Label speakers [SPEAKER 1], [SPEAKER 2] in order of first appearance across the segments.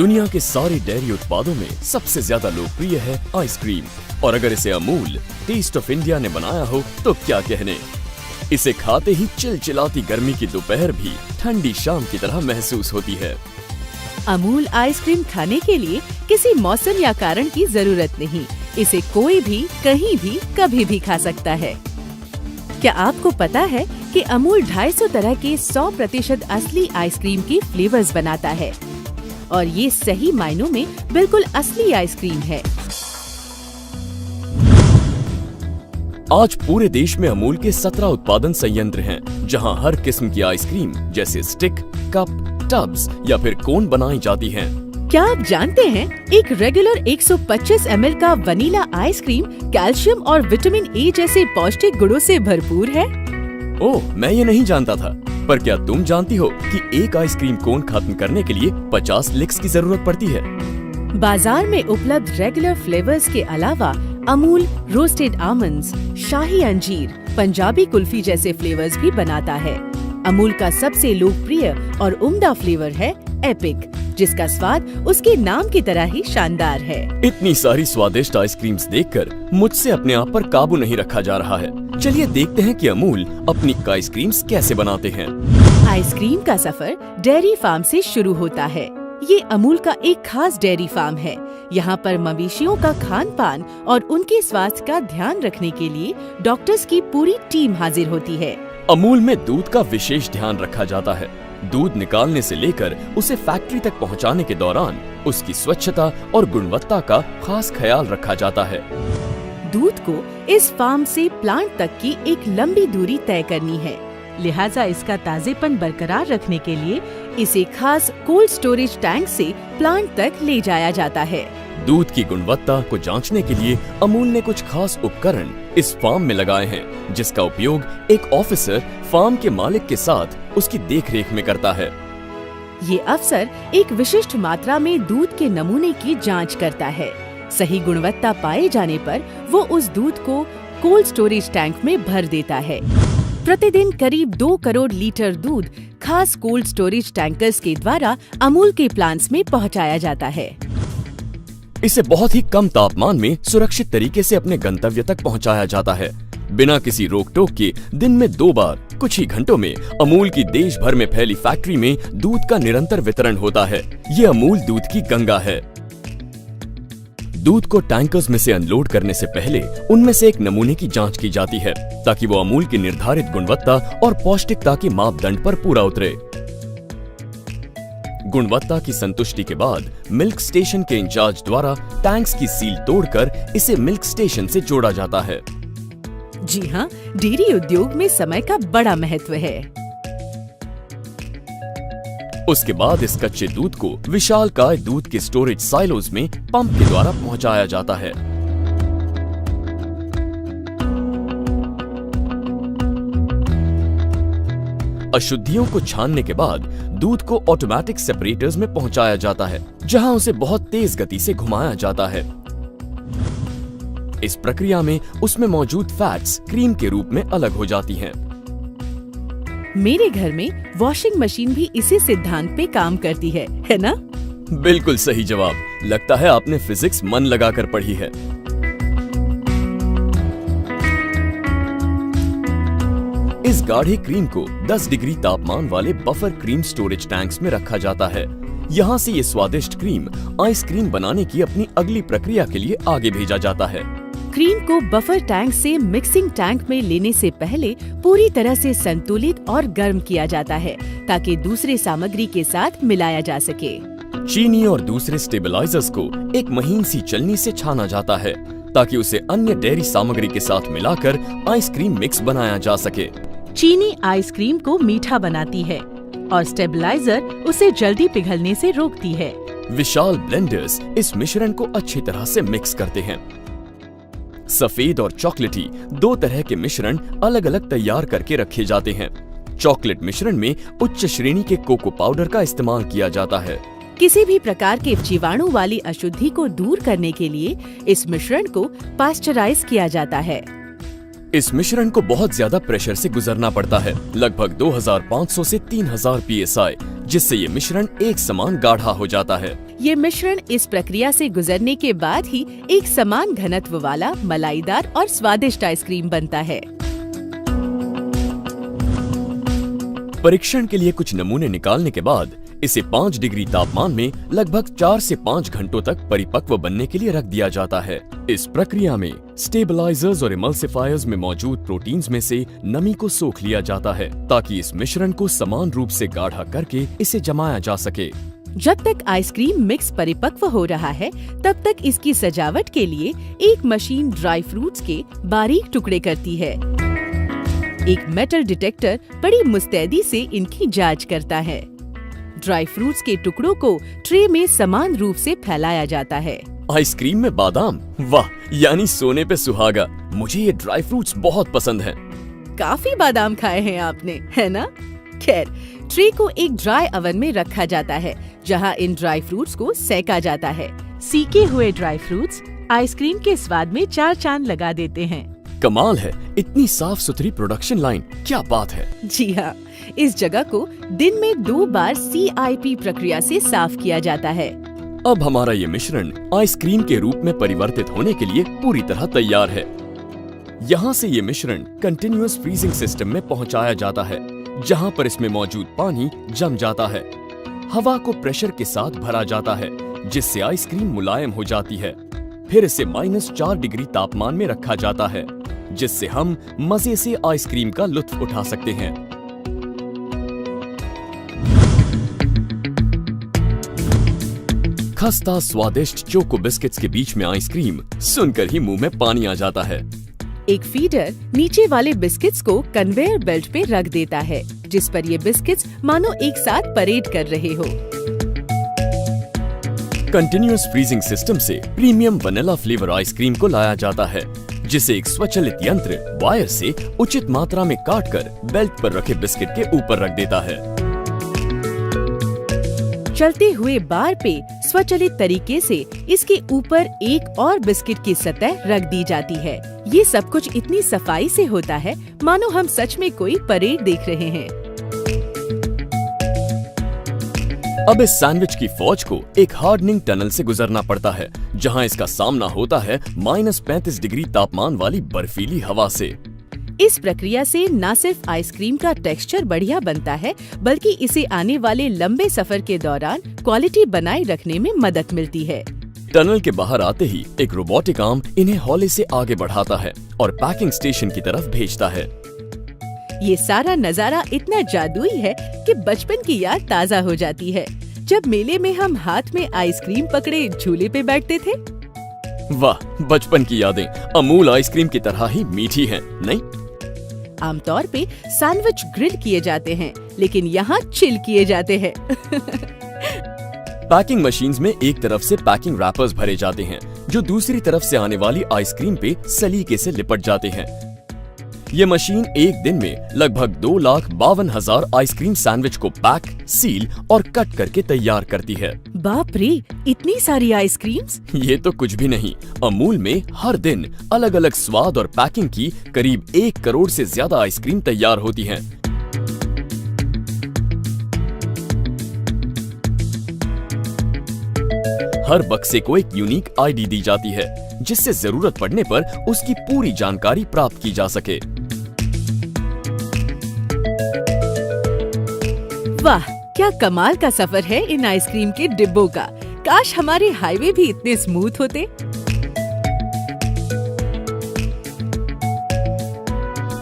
[SPEAKER 1] दुनिया के सारे डेयरी उत्पादों में सबसे ज्यादा लोकप्रिय है आइसक्रीम, और अगर इसे अमूल टेस्ट ऑफ इंडिया ने बनाया हो तो क्या कहने। इसे खाते ही चिलचिलाती गर्मी की दोपहर भी ठंडी शाम की तरह महसूस होती है।
[SPEAKER 2] अमूल आइसक्रीम खाने के लिए किसी मौसम या कारण की जरूरत नहीं। इसे कोई भी कहीं भी कभी भी खा सकता है। क्या आपको पता है कि अमूल 250 तरह के 100% असली आइसक्रीम के फ्लेवर्स बनाता है, और ये सही मायनों में बिल्कुल असली आइसक्रीम है।
[SPEAKER 1] आज पूरे देश में अमूल के 17 उत्पादन संयंत्र हैं, जहां हर किस्म की आइसक्रीम जैसे स्टिक, कप, टब्स या फिर कोन बनाई जाती हैं।
[SPEAKER 2] क्या आप जानते हैं एक रेगुलर 125 ml का वनीला आइसक्रीम कैल्शियम और विटामिन ए जैसे पौष्टिक गुणों से भरपूर है?
[SPEAKER 1] ओह, मैं ये नहीं जानता था। पर क्या तुम जानती हो कि एक आइसक्रीम कोन खत्म करने के लिए 50 लिक्स की जरूरत पड़ती है?
[SPEAKER 2] बाजार में उपलब्ध रेगुलर फ्लेवर्स के अलावा अमूल रोस्टेड आमंड्स, शाही अंजीर, पंजाबी कुल्फी जैसे फ्लेवर्स भी बनाता है। अमूल का सबसे लोकप्रिय और उम्दा फ्लेवर है एपिक, जिसका स्वाद उसके नाम की तरह ही शानदार है।
[SPEAKER 1] इतनी सारी स्वादिष्ट आइसक्रीम्स देखकर मुझसे अपने आप पर काबू नहीं रखा जा रहा है। चलिए देखते हैं कि अमूल अपनी आइसक्रीम्स कैसे बनाते हैं।
[SPEAKER 2] आइसक्रीम का सफर डेयरी फार्म से शुरू होता है। ये अमूल का एक खास डेयरी फार्म है। यहाँ पर मवेशियों का खान पान और उनके स्वास्थ्य का ध्यान रखने के लिए डॉक्टर्स की पूरी टीम हाजिर होती है।
[SPEAKER 1] अमूल में दूध का विशेष ध्यान रखा जाता है। दूध निकालने से लेकर उसे फैक्ट्री तक पहुँचाने के दौरान उसकी स्वच्छता और गुणवत्ता का खास ख्याल रखा जाता है।
[SPEAKER 2] दूध को इस फार्म से प्लांट तक की एक लंबी दूरी तय करनी है, लिहाजा इसका ताजेपन बरकरार रखने के लिए इसे खास कोल्ड स्टोरेज टैंक से प्लांट तक ले जाया जाता है।
[SPEAKER 1] दूध की गुणवत्ता को जांचने के लिए अमूल ने कुछ खास उपकरण इस फार्म में लगाए हैं, जिसका उपयोग एक ऑफिसर फार्म के मालिक के साथ उसकी देखरेख में करता है।
[SPEAKER 2] ये अफसर एक विशिष्ट मात्रा में दूध के नमूने की जांच करता है। सही गुणवत्ता पाए जाने पर वो उस दूध को कोल्ड स्टोरेज टैंक में भर देता है। प्रतिदिन करीब 2 करोड़ लीटर दूध खास कोल्ड स्टोरेज टैंकर्स के द्वारा अमूल के प्लांट्स में पहुंचाया जाता है।
[SPEAKER 1] इसे बहुत ही कम तापमान में सुरक्षित तरीके से अपने गंतव्य तक पहुंचाया जाता है। बिना किसी रोक टोक के दिन में 2 बार कुछ ही घंटों में अमूल की देश भर में फैली फैक्ट्री में दूध का निरंतर वितरण होता है। ये अमूल दूध की गंगा है। दूध को टैंकर्स में से अनलोड करने से पहले उनमें से एक नमूने की जांच की जाती है, ताकि वो अमूल की निर्धारित गुणवत्ता और पौष्टिकता के मापदंड पर पूरा उतरे। गुणवत्ता की संतुष्टि के बाद मिल्क स्टेशन के इंचार्ज द्वारा टैंक्स की सील तोड़कर इसे मिल्क स्टेशन से जोड़ा जाता है।
[SPEAKER 2] जी हाँ, डेयरी उद्योग में समय का बड़ा महत्व है।
[SPEAKER 1] उसके बाद इस कच्चे दूध को विशालकाय दूध के स्टोरेज साइलोज में पंप के द्वारा पहुंचाया जाता है। अशुद्धियों को छानने के बाद दूध को ऑटोमेटिक सेपरेटर्स में पहुंचाया जाता है, जहां उसे बहुत तेज गति से घुमाया जाता है। इस प्रक्रिया में उसमें मौजूद फैट्स क्रीम के रूप में अलग हो जाती हैं।
[SPEAKER 2] मेरे घर में वॉशिंग मशीन भी इसी सिद्धांत पे काम करती है ना?
[SPEAKER 1] बिल्कुल सही जवाब। लगता है आपने फिजिक्स मन लगाकर पढ़ी है। इस गाढ़े क्रीम को 10 डिग्री तापमान वाले बफर क्रीम स्टोरेज टैंक्स में रखा जाता है। यहाँ से ये स्वादिष्ट क्रीम आइसक्रीम बनाने की अपनी अगली प्रक्रिया के लिए आगे भेजा जाता है।
[SPEAKER 2] क्रीम को बफर टैंक से मिक्सिंग टैंक में लेने से पहले पूरी तरह से संतुलित और गर्म किया जाता है, ताकि दूसरे सामग्री के साथ मिलाया जा सके।
[SPEAKER 1] चीनी और दूसरे स्टेबलाइजर्स को एक महीन सी चलनी से छाना जाता है, ताकि उसे अन्य डेयरी सामग्री के साथ मिलाकर आइसक्रीम मिक्स बनाया जा सके।
[SPEAKER 2] चीनी आइसक्रीम को मीठा बनाती है और स्टेबलाइजर उसे जल्दी पिघलने से रोकती है।
[SPEAKER 1] विशाल ब्लेंडर्स इस मिश्रण को अच्छी तरह से मिक्स करते हैं। सफेद और चॉकलेटी 2 तरह के मिश्रण अलग अलग तैयार करके रखे जाते हैं। चॉकलेट मिश्रण में उच्च श्रेणी के कोको पाउडर का इस्तेमाल किया जाता है।
[SPEAKER 2] किसी भी प्रकार के जीवाणु वाली अशुद्धि को दूर करने के लिए इस मिश्रण को पास्चराइज किया जाता है।
[SPEAKER 1] इस मिश्रण को बहुत ज्यादा प्रेशर से गुजरना पड़ता है, लगभग 2500 से 3000 psi, जिससे ये मिश्रण एक समान गाढ़ा हो जाता है।
[SPEAKER 2] ये मिश्रण इस प्रक्रिया से गुजरने के बाद ही एक समान घनत्व वाला मलाईदार और स्वादिष्ट आइसक्रीम बनता है।
[SPEAKER 1] परीक्षण के लिए कुछ नमूने निकालने के बाद इसे 5 डिग्री तापमान में लगभग 4 से 5 घंटों तक परिपक्व बनने के लिए रख दिया जाता है। इस प्रक्रिया में स्टेबलाइजर्स और इमल्सिफायर्स में मौजूद प्रोटीन्स में से नमी को सोख लिया जाता है, ताकि इस मिश्रण को समान रूप से गाढ़ा करके इसे जमाया जा सके।
[SPEAKER 2] जब तक आइसक्रीम मिक्स परिपक्व हो रहा है, तब तक इसकी सजावट के लिए एक मशीन ड्राई फ्रूट्स के बारीक टुकड़े करती है। एक मेटल डिटेक्टर बड़ी मुस्तैदी से इनकी जांच करता है। ड्राई फ्रूट्स के टुकड़ों को ट्रे में समान रूप से फैलाया जाता है।
[SPEAKER 1] आइसक्रीम में बादाम, वाह, यानी सोने पे सुहागा। मुझे ये ड्राई फ्रूट्स बहुत पसंद हैं।
[SPEAKER 2] काफी बादाम खाए हैं आपने, है ना? खैर, ट्रे को एक ड्राई ओवन में रखा जाता है, जहां इन ड्राई फ्रूट्स को सेका जाता है। सीके हुए ड्राई फ्रूट्स आइसक्रीम के स्वाद में 4 चांद लगा देते हैं।
[SPEAKER 1] कमाल है, इतनी साफ सुथरी प्रोडक्शन लाइन, क्या बात है।
[SPEAKER 2] जी हाँ, इस जगह को दिन में 2 बार CIP प्रक्रिया से साफ किया जाता है।
[SPEAKER 1] अब हमारा ये मिश्रण आइसक्रीम के रूप में परिवर्तित होने के लिए पूरी तरह तैयार है। यहाँ से ये मिश्रण कंटिन्यूअस फ्रीजिंग सिस्टम में पहुँचाया जाता है, जहाँ पर इसमें मौजूद पानी जम जाता है। हवा को प्रेशर के साथ भरा जाता है, जिससे आइसक्रीम मुलायम हो जाती है। फिर इसे -4 डिग्री तापमान में रखा जाता है, जिससे हम मजे से आइसक्रीम का लुत्फ उठा सकते हैं। खस्ता स्वादिष्ट चोको बिस्किट्स के बीच में आइसक्रीम सुनकर ही मुंह में पानी आ जाता है।
[SPEAKER 2] एक फीडर नीचे वाले बिस्किट्स को कन्वेयर बेल्ट पे रख देता है, जिस पर ये बिस्किट्स मानो एक साथ परेड कर रहे हो।
[SPEAKER 1] कंटिन्यूअस फ्रीजिंग सिस्टम से प्रीमियम वनीला फ्लेवर आइसक्रीम को लाया जाता है, जिसे एक स्वचालित यंत्र वायर से उचित मात्रा में काटकर बेल्ट पर रखे बिस्किट के ऊपर रख देता है।
[SPEAKER 2] चलते हुए बार पे स्वचालित तरीके से इसके ऊपर एक और बिस्किट की सतह रख दी जाती है। ये सब कुछ इतनी सफाई से होता है मानो हम सच में कोई परेड देख रहे हैं।
[SPEAKER 1] अब इस सैंडविच की फौज को एक हार्डनिंग टनल से गुजरना पड़ता है, जहां इसका सामना होता है -35 डिग्री तापमान वाली बर्फीली हवा से।
[SPEAKER 2] इस प्रक्रिया से न सिर्फ आइसक्रीम का टेक्सचर बढ़िया बनता है, बल्कि इसे आने वाले लंबे सफर के दौरान क्वालिटी बनाए रखने में मदद मिलती है।
[SPEAKER 1] टनल के बाहर आते ही एक रोबोटिक आर्म इन्हें हौले से आगे बढ़ाता है और पैकिंग स्टेशन की तरफ भेजता है।
[SPEAKER 2] ये सारा नजारा इतना जादुई है कि बचपन की याद ताज़ा हो जाती है, जब मेले में हम हाथ में आइसक्रीम पकड़े झूले पे बैठते थे।
[SPEAKER 1] वाह, बचपन की यादें अमूल आइसक्रीम की तरह ही मीठी हैं, नहीं?
[SPEAKER 2] आमतौर पे सैंडविच ग्रिल किए जाते हैं, लेकिन यहाँ चिल किए जाते हैं।
[SPEAKER 1] पैकिंग मशीन्स में एक तरफ से पैकिंग रैपर्स भरे जाते हैं, जो दूसरी तरफ से आने वाली आइसक्रीम पे सलीके से लिपट जाते हैं। ये मशीन एक दिन में लगभग 2,52,000 आइसक्रीम सैंडविच को पैक, सील और कट करके तैयार करती है।
[SPEAKER 2] बाप रे, इतनी सारी आइसक्रीम्स!
[SPEAKER 1] ये तो कुछ भी नहीं, अमूल में हर दिन अलग अलग स्वाद और पैकिंग की करीब 1 करोड़ से ज्यादा आइसक्रीम तैयार होती हैं। हर बक्से को एक यूनिक आईडी दी जाती है, जिससे जरूरत पड़ने पर उसकी पूरी जानकारी प्राप्त की जा सके।
[SPEAKER 2] वाह, क्या कमाल का सफर है इन आइसक्रीम के डिब्बों का। काश हमारे हाईवे भी इतने स्मूथ होते।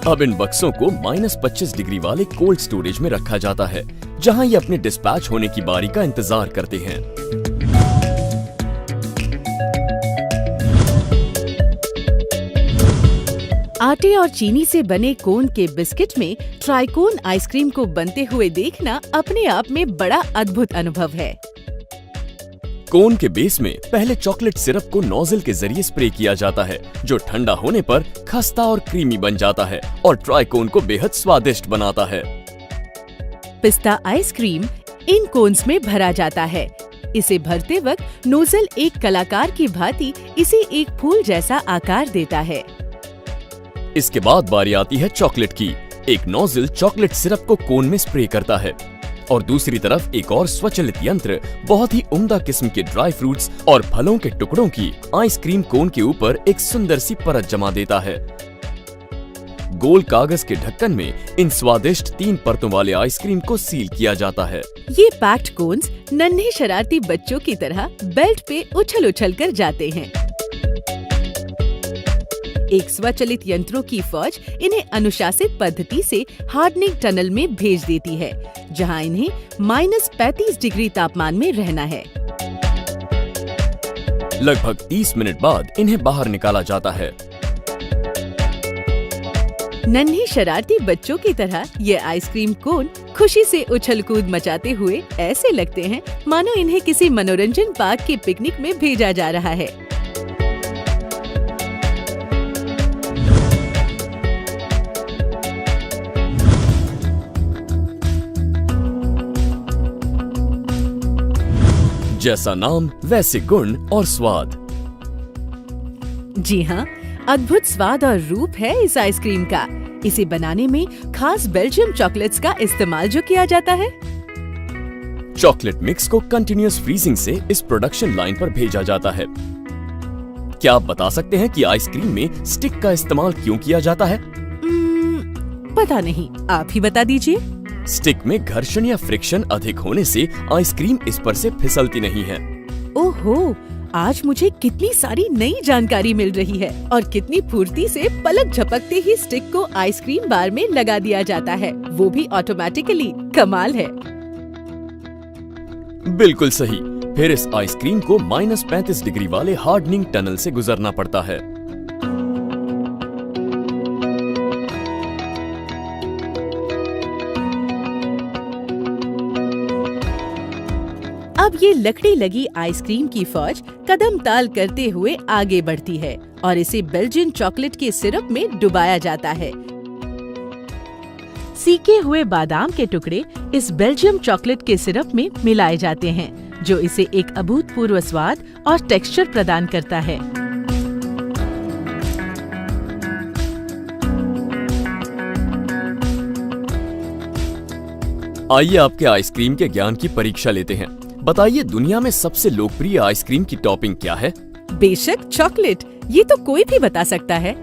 [SPEAKER 1] अब इन बक्सों को -25 डिग्री वाले कोल्ड स्टोरेज में रखा जाता है, जहां ये अपने डिस्पैच होने की बारी का इंतजार करते हैं।
[SPEAKER 2] आटे और चीनी से बने कोन के बिस्किट में ट्राइकोन आइसक्रीम को बनते हुए देखना अपने आप में बड़ा अद्भुत अनुभव है।
[SPEAKER 1] कोन के बेस में पहले चॉकलेट सिरप को नोजल के जरिए स्प्रे किया जाता है, जो ठंडा होने पर खस्ता और क्रीमी बन जाता है और ट्राइकोन को बेहद स्वादिष्ट बनाता है।
[SPEAKER 2] पिस्ता आइसक्रीम इन कोन्स में भरा जाता है। इसे भरते वक्त नोजल एक कलाकार की भांति इसे एक फूल जैसा आकार देता है।
[SPEAKER 1] इसके बाद बारी आती है चॉकलेट की। एक नोजल चॉकलेट सिरप को कोन में स्प्रे करता है और दूसरी तरफ एक और स्वचालित यंत्र बहुत ही उम्दा किस्म के ड्राई फ्रूट्स और फलों के टुकड़ों की आइसक्रीम कोन के ऊपर एक सुंदर सी परत जमा देता है। गोल कागज के ढक्कन में इन स्वादिष्ट 3 परतों वाले आइसक्रीम को सील किया जाता है।
[SPEAKER 2] ये पैक्ड कोन्स नन्हे शरारती बच्चों की तरह बेल्ट पे उछल उछल कर जाते हैं। एक स्वचालित यंत्रों की फौज इन्हें अनुशासित पद्धति से हार्डनिंग टनल में भेज देती है, जहां इन्हें -35 डिग्री तापमान में रहना है।
[SPEAKER 1] लगभग 30 मिनट बाद इन्हें बाहर निकाला जाता है।
[SPEAKER 2] नन्हे शरारती बच्चों की तरह ये आइसक्रीम कोन खुशी से उछल कूद मचाते हुए ऐसे लगते हैं मानो इन्हें किसी मनोरंजन पार्क के पिकनिक में भेजा जा रहा है।
[SPEAKER 1] जैसा नाम वैसे गुण और स्वाद।
[SPEAKER 2] जी हाँ, अद्भुत स्वाद और रूप है इस आइसक्रीम का। इसे बनाने में खास बेल्जियम चॉकलेट्स का इस्तेमाल जो किया जाता है।
[SPEAKER 1] चॉकलेट मिक्स को कंटिन्यूअस फ्रीजिंग से इस प्रोडक्शन लाइन पर भेजा जाता है। क्या आप बता सकते हैं कि आइसक्रीम में स्टिक का इस्तेमाल क्यों किया जाता है?
[SPEAKER 2] पता नहीं, आप ही बता दीजिए।
[SPEAKER 1] स्टिक में घर्षण या फ्रिक्शन अधिक होने से आइसक्रीम इस पर से फिसलती नहीं है।
[SPEAKER 2] ओहो, आज मुझे कितनी सारी नई जानकारी मिल रही है और कितनी फुर्ती से पलक झपकते ही स्टिक को आइसक्रीम बार में लगा दिया जाता है, वो भी ऑटोमेटिकली। कमाल है।
[SPEAKER 1] बिल्कुल सही। फिर इस आइसक्रीम को -35 डिग्री वाले हार्डनिंग टनल से गुजरना पड़ता है।
[SPEAKER 2] अब ये लकड़ी लगी आइसक्रीम की फौज कदम ताल करते हुए आगे बढ़ती है और इसे बेल्जियन चॉकलेट के सिरप में डुबाया जाता है। सीके हुए बादाम के टुकड़े इस बेल्जियम चॉकलेट के सिरप में मिलाए जाते हैं, जो इसे एक अभूतपूर्व स्वाद और टेक्सचर प्रदान करता है।
[SPEAKER 1] आइए आपके आइसक्रीम के ज्ञान की परीक्षा लेते हैं। बताइए, दुनिया में सबसे लोकप्रिय आइसक्रीम की टॉपिंग क्या है?
[SPEAKER 2] बेशक चॉकलेट, ये तो कोई भी बता सकता है।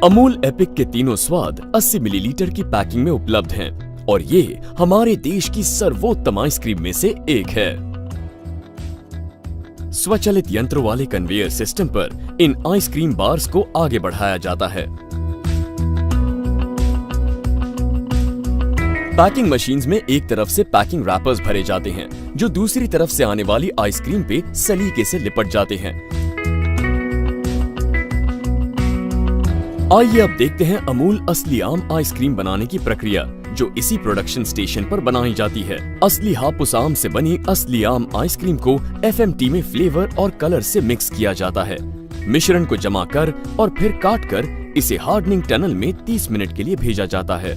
[SPEAKER 1] अमूल एपिक के तीनों स्वाद 80 मिलीलीटर की पैकिंग में उपलब्ध हैं और ये हमारे देश की सर्वोत्तम आइसक्रीम में से एक है। स्वचालित यंत्रों वाले कन्वेयर सिस्टम पर इन आइसक्रीम बार्स को आगे बढ़ाया जाता है। पैकिंग मशीन्स में एक तरफ से पैकिंग रैपर्स भरे जाते हैं, जो दूसरी तरफ से आने वाली आइसक्रीम पे सलीके से लिपट जाते हैं। आइए अब देखते हैं अमूल असली आम आइसक्रीम बनाने की प्रक्रिया, जो इसी प्रोडक्शन स्टेशन पर बनाई जाती है। असली हापुस आम से बनी असली आम आइसक्रीम को FMT में फ्लेवर और कलर से मिक्स किया जाता है। मिश्रण को जमा कर और फिर काट कर इसे हार्डनिंग टनल में 30 मिनट के लिए भेजा जाता है।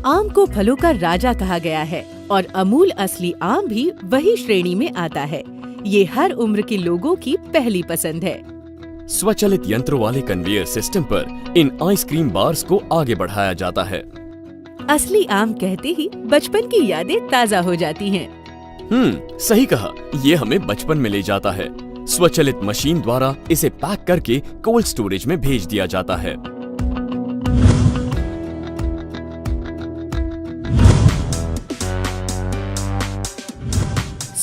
[SPEAKER 2] आम को फलों का राजा कहा गया है और अमूल असली आम भी वही श्रेणी में आता है। ये हर उम्र के लोगों की पहली पसंद है।
[SPEAKER 1] स्वचालित यंत्रों वाले कन्वेयर सिस्टम पर इन आइसक्रीम बार्स को आगे बढ़ाया जाता है।
[SPEAKER 2] असली आम कहते ही बचपन की यादें ताजा हो जाती हैं।
[SPEAKER 1] सही कहा। ये हमें बचपन में ले जाता है। स्वचालित मशीन द्वारा इसे पैक करके कोल्ड स्टोरेज में भेज दिया जाता है।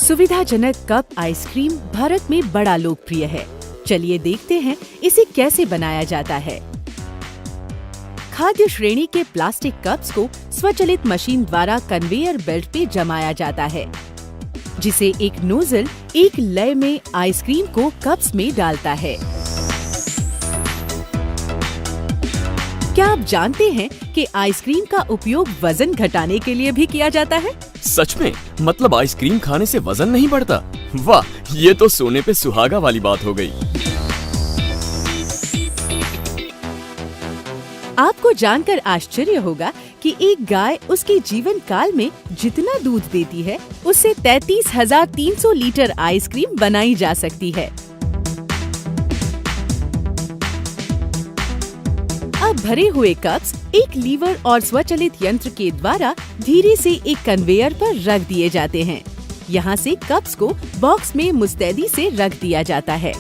[SPEAKER 2] सुविधाजनक कप आइसक्रीम भारत में बड़ा लोकप्रिय है। चलिए देखते हैं इसे कैसे बनाया जाता है। खाद्य श्रेणी के प्लास्टिक कप्स को स्वचालित मशीन द्वारा कन्वेयर बेल्ट पे जमाया जाता है, जिसे एक नोजल एक लय में आइसक्रीम को कप्स में डालता है। क्या आप जानते हैं कि आइसक्रीम का उपयोग वजन घटाने के लिए भी किया जाता है?
[SPEAKER 1] सच में? मतलब आइसक्रीम खाने से वजन नहीं बढ़ता? वाह, ये तो सोने पे सुहागा वाली बात हो गई।
[SPEAKER 2] आपको जानकर आश्चर्य होगा कि एक गाय उसके जीवन काल में जितना दूध देती है उससे 33,300 लीटर आइसक्रीम बनाई जा सकती है। अब भरे हुए कप्स एक लीवर और स्वचालित यंत्र के द्वारा धीरे से एक कन्वेयर पर रख दिए जाते हैं। यहाँ से कप्स को बॉक्स में मुस्तैदी से रख दिया जाता है।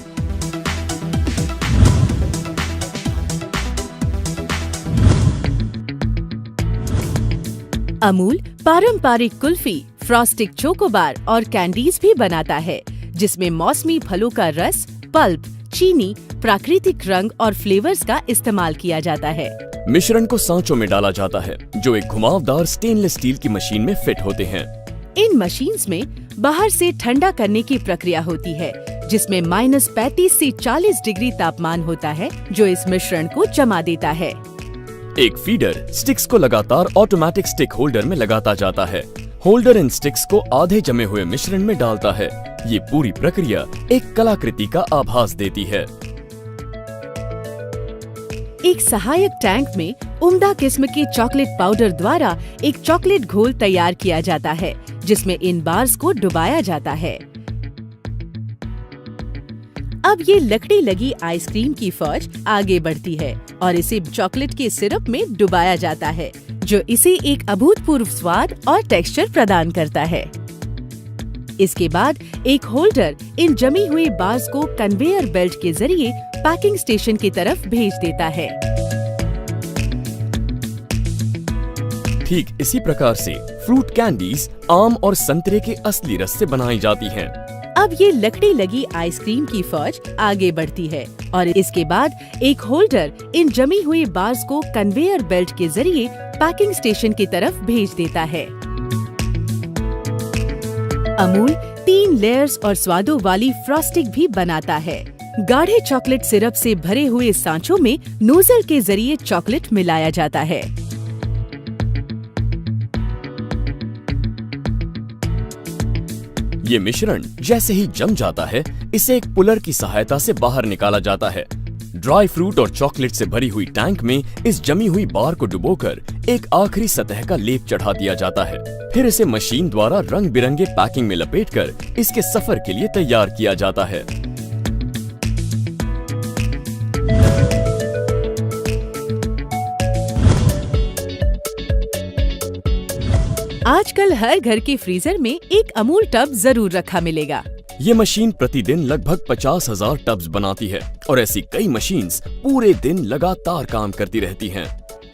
[SPEAKER 2] अमूल पारंपरिक कुल्फी, फ्रॉस्टिक चोकोबार और कैंडीज भी बनाता है, जिसमें मौसमी फलों का रस, पल्प, चीनी, प्राकृतिक रंग और फ्लेवर्स का इस्तेमाल किया जाता है।
[SPEAKER 1] मिश्रण को सांचों में डाला जाता है, जो एक घुमावदार स्टेनलेस स्टील की मशीन में फिट होते हैं।
[SPEAKER 2] इन मशीन्स में बाहर से ठंडा करने की प्रक्रिया होती है, जिसमें -35 से 40 डिग्री तापमान होता है, जो इस मिश्रण को जमा देता है।
[SPEAKER 1] एक फीडर स्टिक्स को लगातार ऑटोमेटिक स्टिक होल्डर में लगाता जाता है। होल्डर इन स्टिक्स को आधे जमे हुए मिश्रण में डालता है। ये पूरी प्रक्रिया एक कलाकृति का आभास देती है।
[SPEAKER 2] एक सहायक टैंक में उम्दा किस्म के चॉकलेट पाउडर द्वारा एक चॉकलेट घोल तैयार किया जाता है, जिसमें इन बार्स को डुबाया जाता है। अब ये लकड़ी लगी आइसक्रीम की फौज आगे बढ़ती है और इसे चॉकलेट के सिरप में डुबाया जाता है, जो इसे एक अभूतपूर्व स्वाद और टेक्सचर प्रदान करता है। इसके बाद एक होल्डर इन जमी हुई बार्स को कन्वेयर बेल्ट के जरिए पैकिंग स्टेशन की तरफ भेज देता है।
[SPEAKER 1] ठीक इसी प्रकार से फ्रूट कैंडीज आम और संतरे के असली रस से बनाई जाती हैं।
[SPEAKER 2] अब ये लकड़ी लगी आइसक्रीम की फौज आगे बढ़ती है और इसके बाद एक होल्डर इन जमी हुई बार्स को कन्वेयर बेल्ट के जरिए पैकिंग स्टेशन की तरफ भेज देता है। अमूल 3 लेयर्स और स्वादों वाली फ्रॉस्टिंग भी बनाता है। गाढ़े चॉकलेट सिरप से भरे हुए सांचों में नोजल के जरिए चॉकलेट मिलाया जाता है।
[SPEAKER 1] ये मिश्रण जैसे ही जम जाता है, इसे एक पुलर की सहायता से बाहर निकाला जाता है। ड्राई फ्रूट और चॉकलेट से भरी हुई टैंक में इस जमी हुई बार को डुबोकर एक आखिरी सतह का लेप चढ़ा दिया जाता है। फिर इसे मशीन द्वारा रंग बिरंगे पैकिंग में लपेटकर इसके सफर के लिए तैयार किया जाता है।
[SPEAKER 2] आजकल हर घर के फ्रीजर में एक अमूल टब जरूर रखा मिलेगा।
[SPEAKER 1] ये मशीन प्रतिदिन लगभग 50,000 टब्स बनाती है और ऐसी कई मशीन्स पूरे दिन लगातार काम करती रहती हैं।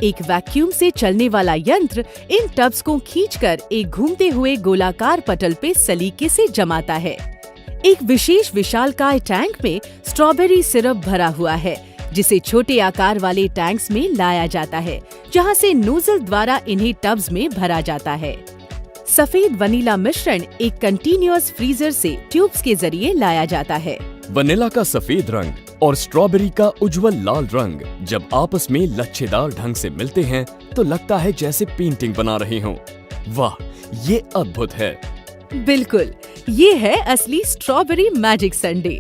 [SPEAKER 2] एक वैक्यूम से चलने वाला यंत्र इन टब्स को खींचकर एक घूमते हुए गोलाकार पटल पे सलीके से जमाता है। एक विशेष विशालकाय टैंक में स्ट्रॉबेरी सिरप भरा हुआ है, जिसे छोटे आकार वाले टैंक्स में लाया जाता है, जहां से नोजल द्वारा इन्हें टब्स में भरा जाता है। सफेद वनीला मिश्रण एक कंटीन्यूअस फ्रीजर से ट्यूब्स के जरिए लाया जाता है।
[SPEAKER 1] वनीला का सफेद रंग और स्ट्रॉबेरी का उज्जवल लाल रंग जब आपस में लच्छेदार ढंग से मिलते हैं तो लगता है जैसे पेंटिंग बना रहे हों। वाह, ये अद्भुत है।
[SPEAKER 2] बिल्कुल, ये है असली स्ट्रॉबेरी मैजिक संडे।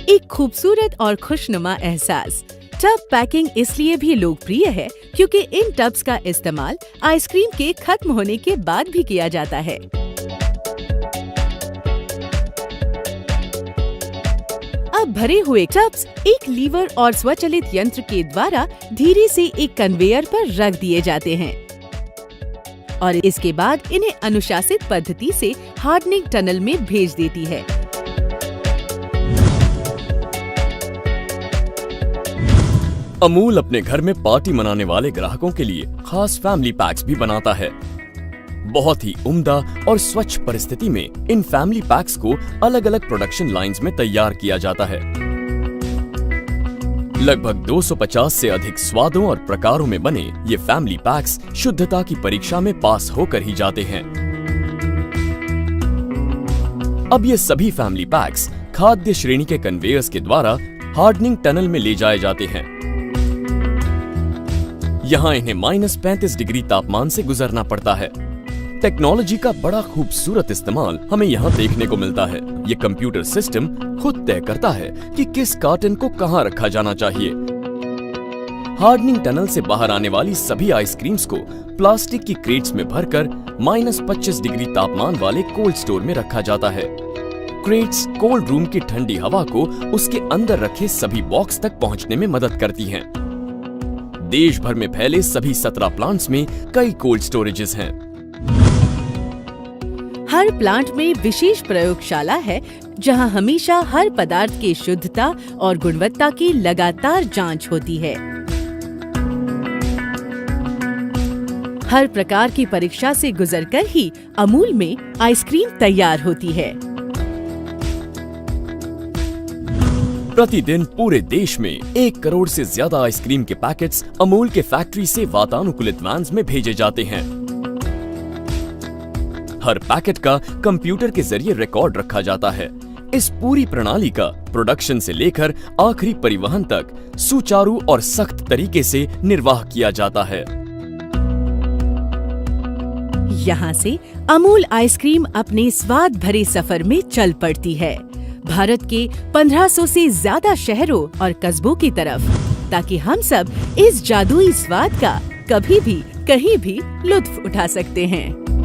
[SPEAKER 2] एक खूबसूरत और खुशनुमा एहसास। टब पैकिंग इसलिए भी लोकप्रिय है क्योंकि इन टब्स का इस्तेमाल आइसक्रीम के खत्म होने के बाद भी किया जाता है। अब भरे हुए टब्स एक लीवर और स्वचालित यंत्र के द्वारा धीरे से एक कन्वेयर पर रख दिए जाते हैं और इसके बाद इन्हें अनुशासित पद्धति से हार्डनिंग टनल में भेज देती है।
[SPEAKER 1] अमूल अपने घर में पार्टी मनाने वाले ग्राहकों के लिए खास फैमिली पैक्स भी बनाता है। बहुत ही उम्दा और स्वच्छ परिस्थिति में इन फैमिली पैक्स को अलग अलग प्रोडक्शन लाइंस में तैयार किया जाता है। लगभग 250 से अधिक स्वादों और प्रकारों में बने ये फैमिली पैक्स शुद्धता की परीक्षा में पास होकर ही जाते हैं। अब ये सभी फैमिली पैक्स खाद्य श्रेणी के कन्वेयर्स के द्वारा हार्डनिंग टनल में ले जाए जाते हैं। यहाँ इन्हें -35 डिग्री तापमान से गुजरना पड़ता है। टेक्नोलॉजी का बड़ा खूबसूरत इस्तेमाल हमें यहाँ देखने को मिलता है। ये कंप्यूटर सिस्टम खुद तय करता है कि किस कार्टन को कहाँ रखा जाना चाहिए। हार्डनिंग टनल से बाहर आने वाली सभी आइसक्रीम्स को प्लास्टिक की क्रेट्स में भरकर -25 डिग्री तापमान वाले कोल्ड स्टोर में रखा जाता है। क्रेट्स कोल्ड रूम की ठंडी हवा को उसके अंदर रखे सभी बॉक्स तक पहुंचने में मदद करती हैं। देश भर में फैले सभी 17 प्लांट्स में कई कोल्ड स्टोरेजेस हैं।
[SPEAKER 2] हर प्लांट में विशेष प्रयोगशाला है जहां हमेशा हर पदार्थ की शुद्धता और गुणवत्ता की लगातार जांच होती है। हर प्रकार की परीक्षा से गुजरकर ही अमूल में आइसक्रीम तैयार होती है।
[SPEAKER 1] प्रतिदिन पूरे देश में 1 करोड़ से ज्यादा आइसक्रीम के पैकेट्स अमूल के फैक्ट्री से वातानुकूलित वैन्स में भेजे जाते हैं। हर पैकेट का कंप्यूटर के जरिए रिकॉर्ड रखा जाता है। इस पूरी प्रणाली का प्रोडक्शन से लेकर आखिरी परिवहन तक सुचारू और सख्त तरीके से निर्वाह किया जाता है।
[SPEAKER 2] यहाँ से अमूल आइसक्रीम अपने स्वाद भरे सफर में चल पड़ती है भारत के 1500 से ज्यादा शहरों और कस्बों की तरफ, ताकि हम सब इस जादुई स्वाद का कभी भी कहीं भी लुत्फ उठा सकते हैं।